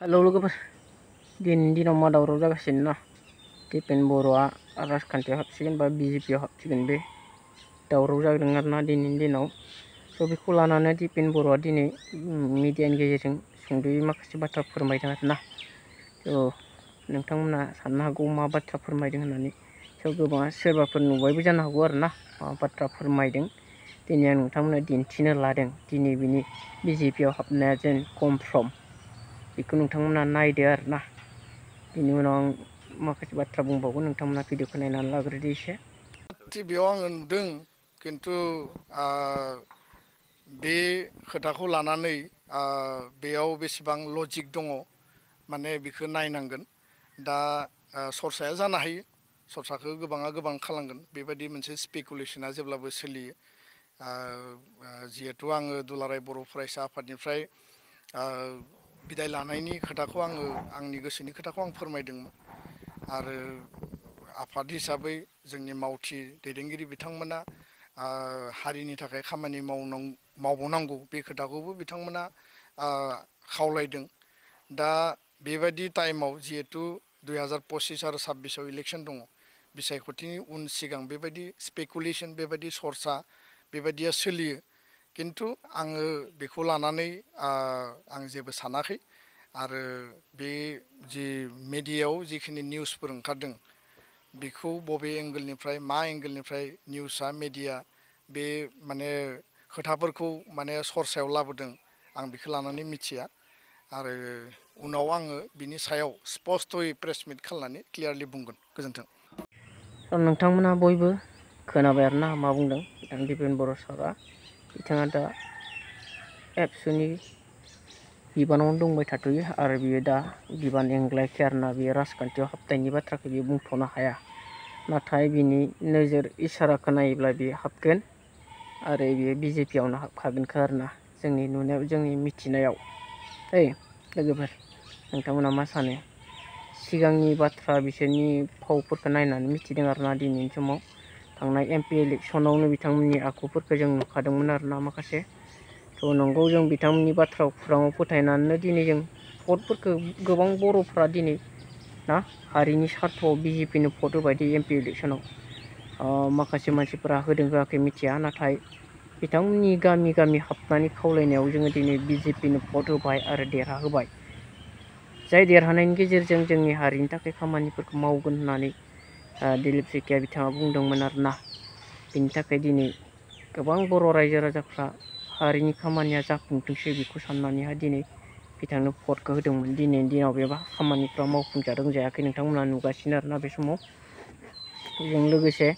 Halo लोगोफोर दिनैनि दिनाव मा दावराव जागासिनो ना दिपेन बर'आ राजखान्थियाव हाबसिगोन बा बिजेपियाव हाबसिगोन बे दावराव जादों आरोना दिनैनि दिनाव स' बेखौ लानानै दिपेन बर'आ दिनै मिडियानि गेजेरजों सुंद'यै माखासे बाथ्रा फोरमायदों आरोना थ' नोंथांमोना साननो हागौ मा बाथ्रा फोरमायदों होननानै स' गोबाङा सोरबाफोर नुबायबो जानो हागौ आरोना मा बाथ्रा फोरमायदों दिनै आं नोंथांमोननो दिन्थिनो लादों दिनै बिनि बिजेपियाव हाबनाया जेन कनफार्म बेखौ नोंथांमोना नायदो आरोना बिनि उनाव आं माखासे बाथ्रा बुंबावगोन नोंथांमोना भिडिअखौ नायनानै लाग्रोदो एसे टिभियाव आङो नुदों खिन्थु बे खोथाखौ लानानै बेयाव बेसेबां लजिक दङ माने बेखौ नायनांगोन दा सरसाया जानो हायो सरसाखौ गोबाङा गोबां खालामगोन बेबायदि मोनसे स्पेकुलेसना जेब्लाबो सोलियो जिहेथु आङो दुलाराय बर' फरायसा आफादनिफ्राय बिदाय लानायनि खोथाखौ आङो आंनि गोसोनि खोथाखौ आं फोरमायदोंमोन आरो आफाद हिसाबै जोंनि मावथि दैदेनगिरि बिथांमोना हारिनि थाखाय खामानि मावबावनांगौ बे खोथाखौबो बिथांमोना खावलायदों दा बेबायदि टाइमाव जिहेथु 2025 आरो 26आव इलेक्सन दङ बिसायख'थिनि उन सिगां बेबायदि स्पेकुलेसन बेबायदि सरसा बेबायदिया सोलियो खिन्थु आङो बेखौ लानानै आं जेबो सानाखै आरो बे जि मेडियायाव जिखिनि निउसफोर ओंखारदों बेखौ बबे एंगोलनिफ्राय मा एंगोलनिफ्राय निउसआ मेडिया बे माने खोथाफोरखौ माने सरसायाव लाबोदों आं बेखौ लानानै मिथिया आरो उनाव आङो बिनि सायाव स्पस्थ'यै प्रेस मिट खालामनानै क्लियारलि बुंगोन गोजोन्थों नोंथांमोना बयबो खोनाबाय आरोना मा बुंदों बिथां दिपेन बर' सारआ बिथाङा दा एबसुनि बिबानावनो दंबाय थाथ'यो आरो बियो दा बिबान एंग्लायाखै आरोना बियो राजखान्थियाव हाबनायनि बाथ्राखौ बियो बुंथ'नो हाया नाथाय बिनि नोजोर इसाराखौ नायोब्ला बियो हाबगोन आरो बियो बिजेपियावनो हाबखागोनखो आरोना जोंनि नुनायाव जोंनि मिथिनायाव लोगोफोर नोंथांमोना मा सानो सिगांनि बाथ्रा बिसोरनि फावफोरखौ नायनानै मिथिदों आरोना दिनैनि समाव थांनाय एमपि इलेक्सनावनो बिथांमोननि आखुफोरखौ जों नुखादोंमोन आरोना माखासे थ' नंगौ जों बिथांमोननि बाथ्रा खुराङाव फोथायनानैनो दिनै जों भटफोरखौ गोबां बर'फ्रा दिनै ना हारिनि सार्थआव बिजेपिनो भट होबाय एमपि इलेक्सनाव माखासे मानसिफोरा होदों होआखै मिथिया नाथाय बिथांमोननि गामि गामि हाबनानै खावलायनायाव जोङो दिनै बिजेपिनो भट होबाय आरो देरहाहोबाय जाय देरहानायनि गेजेरजों जोंनि हारिनि थाखाय खामानिफोरखौ मावगोन होननानै दिलीप सेकिया बिथाङा बुंदोंमोन आरोना बिनि थाखाय दिनै गोबां बर' रायजो राजाफ्रा हारिनि खामानिया जाफुंथोंसै बेखौ साननानैहाय दिनै बिथांनो भटखौ होदोंमोन दिनैनि दिनाव बेबा खामानिफ्रा मावफुंजादों जायाखै नोंथांमोना नुगासिनो आरोना बे समाव बेजों लोगोसे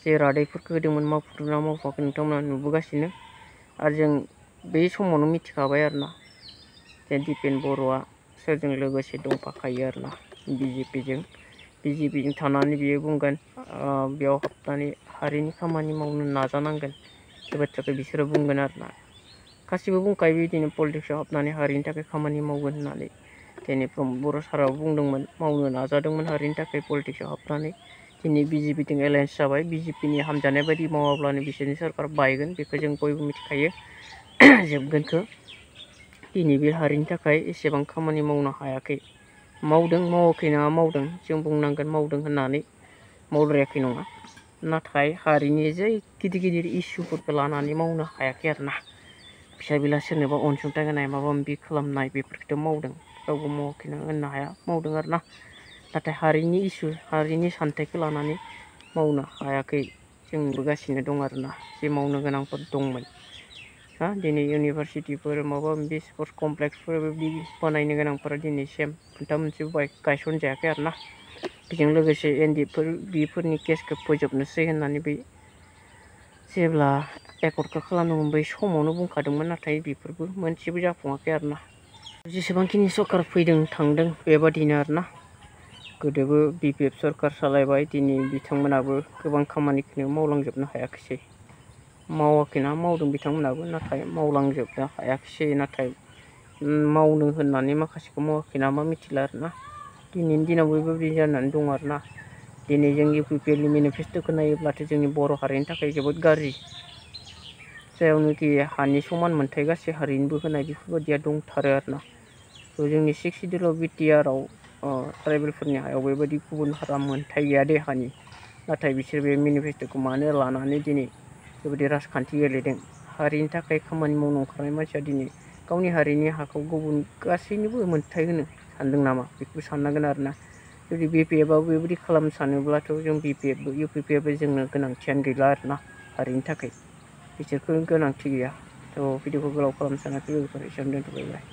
जे रादायफोरखौ होदोंमोन मावफुंदोंना मावफुङाखै नोंथांमोना नुबोगासिनो आरो जों बे समावनो मिथिखाबाय आरोना जे दिपेन बर'आ सोरजों लोगोसे दंफाखायो आरोना बिजेपिजों थानानै बियो बुंगोन बेयाव हाबनानै हारिनि खामानि मावनो नाजानांगोन बे बाथ्राखौ बिसोरो बुंगोन आरोना गासिबो बुंखायो बिदिनो पलिटिक्सआव हाबनानै हारिनि थाखाय खामानि मावगोन होननानै दिनै प्रमद बर' साराबो बुंदोंमोन मावनो नाजादोंमोन हारिनि थाखाय पलिटिक्सआव हाबनानै दिनै बिजेपिजों एलायन्स जाबाय बिजेपिनि हामजानाय बायदि मावाब्लानो बिसोरनि सोरखार बायगोन बेखौ जों बयबो मिथिखायो जोबगोनखौ दिनै बे हारिनि थाखाय एसेबां खामानि मावनो हायाखै मावदों मावाखै नङा मावदों जों बुंनांगोन मावदों होननानै मावद्रायाखै नङा नाथाय हारिनि जै गिदिर गिदिर इसुफोरखौ लानानै मावनो हायाखै आरोना फिसा बिला सोरनोबा अनसुंथाइ होनाय माबा माबि खालामनाय बेफोरखौथ' मावदों रावबो मावाखै होननो हाया मावदों आरोना नाथाय हारिनि इसु हारिनि सानथाइखौ लानानै मावनो हायाखै जों नुबोगासिनो दं आरोना जे मावनो गोनांफोर दंमोन दिनै इउनिभारसिटिफोर माबा माबि स्पर्टस कमप्लेक्सफोर बिदि बानायनो गोनांफोरा दिनै खुन्था मोनसे गायसनजायाखै आरोना बेजों लोगोसे एनडिएफोर बिफोरनि केसखौ फोजोबनोसै होननानै बै जेब्ला एकर्डखौ खालामदोंमोन बै समावनो बुंखादोंमोन नाथाय बेफोरबो मोनसेबो जाफुङाखै आरोना जेसेबांखिनि सरकार फैदों थांदों बेबादिनो आरोना गोदोबो बिपिएफ सरकार सालायबाय दिनै बिथांमोनाबो गोबां खामानिखौनो मावलांजोबनो हायाखिसै मावाखैना मावदों बिथांमोनाबो नाथाय मावलांजोबनो हायाखिसै नाथाय मावनो होननानै माखासेखौ मावाखै नामा मिथिला आरोना दिनैनि दिनावबो बेबायदि जानानै दं आरोना दिनै जों इउपिपिएलनि मेनिफेस्ट'खौ नायोब्लाथाय जोंनि बर' हारिनि थाखाय जोबोद गाज्रि जायावनोखि हानि समान मोनथाय गासै हारिनोबो होनाय बेफोरबायदिया दंथारो आरोना थ' जोंनि 6 सिडिउलाव बिटिआरआव ट्राइबेलफोरनि हायाव बेबायदि गुबुन हारा मोनथाय गैया दे हानि, नाथाय बिसोर बे मेनिफेस्ट'खौ मानो लानानै दिनै बेबायदि राजखान्थि गेलेदों। हारिनि थाखाय खामानि मावनो ओंखारनाय मानसिया दिनै गावनि हारिनि हाखौ गुबुन गासैनोबो मोनथाय होनो सानदों नामा, बेखौबो साननांगोन आरोना। जुदि बिपिएफआबो बेबायदि खालामनो सानोब्लाथ' जों बिपिएफबो इउपिपिएफबो जोंनो गोनांथियानो गैला आरोना हारिनि थाखाय, बिसोरखौ गोनांथि गैया। थ' भिडिअखौ गोलाव खालामनो सानाखै, बेखौ एसेयावनो दोनथ'बाय।